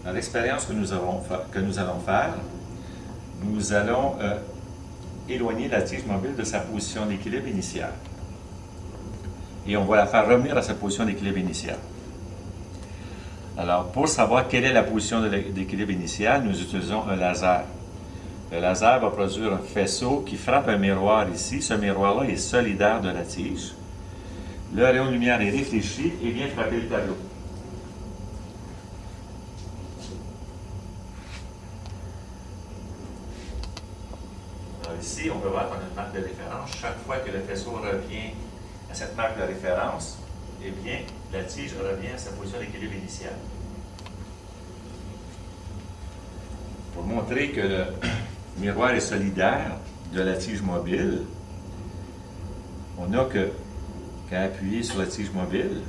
Dans l'expérience que nous allons faire, nous allons éloigner la tige mobile de sa position d'équilibre initiale. Et on va la faire revenir à sa position d'équilibre initiale. Alors, pour savoir quelle est la position d'équilibre initiale, nous utilisons un laser. Le laser va produire un faisceau qui frappe un miroir ici. Ce miroir-là est solidaire de la tige. Le rayon de lumière est réfléchi et vient frapper le tableau. Alors ici, on peut voir qu'on a une marque de référence. Chaque fois que le faisceau revient à cette marque de référence, eh bien, la tige revient à sa position d'équilibre initiale. Pour montrer que le miroir est solidaire de la tige mobile, on n'a qu'à appuyer sur la tige mobile.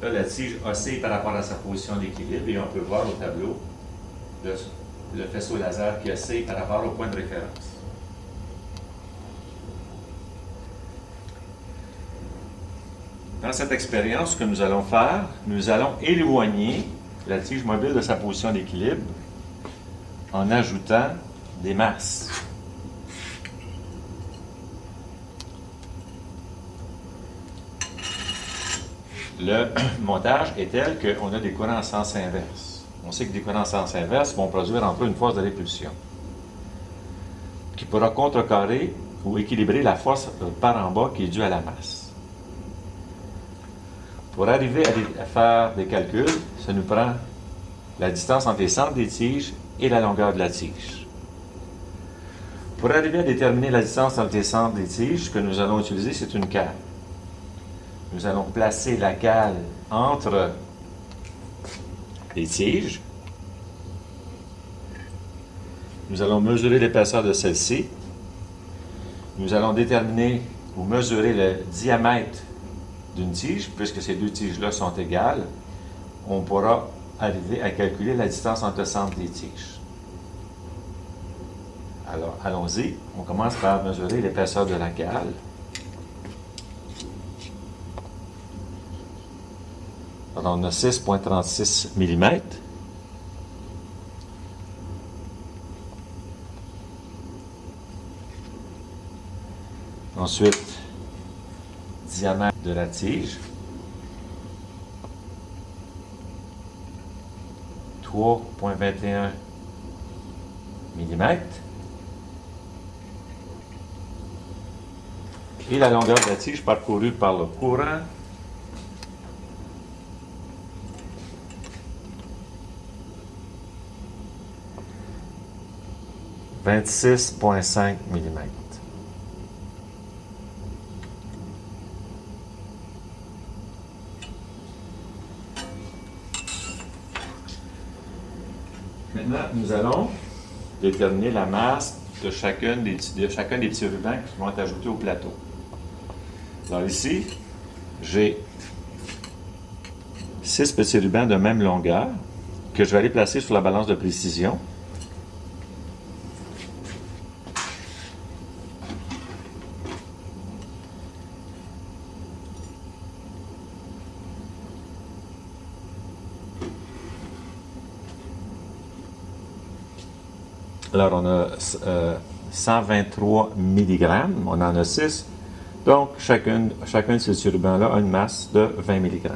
Là, la tige oscille par rapport à sa position d'équilibre et on peut voir au tableau le faisceau laser qui oscille par rapport au point de référence. Dans cette expérience, ce que nous allons faire, nous allons éloigner la tige mobile de sa position d'équilibre en ajoutant des masses. Le montage est tel qu'on a des courants en sens inverse. On sait que des courants en sens inverse vont produire entre eux une force de répulsion qui pourra contrecarrer ou équilibrer la force par en bas qui est due à la masse. Pour arriver à faire des calculs, ça nous prend la distance entre les centres des tiges et la longueur de la tige. Pour arriver à déterminer la distance entre les centres des tiges, ce que nous allons utiliser, c'est une cale. Nous allons placer la cale entre les tiges. Nous allons mesurer l'épaisseur de celle-ci. Nous allons déterminer ou mesurer le diamètre d'une tige, puisque ces deux tiges-là sont égales, on pourra arriver à calculer la distance entre le centre des tiges. Alors, allons-y. On commence par mesurer l'épaisseur de la cale. Alors, on a 6,36 mm. Ensuite, diamètre de la tige, 3,21 mm. Et la longueur de la tige parcourue par le courant, 26,5 mm. Maintenant, nous allons déterminer la masse de chacun des petits rubans qui vont être ajoutés au plateau. Alors ici, j'ai 6 petits rubans de même longueur que je vais aller placer sur la balance de précision. Alors, on a 123 mg, on en a 6. Donc, chacun de ces rubans-là a une masse de 20 mg.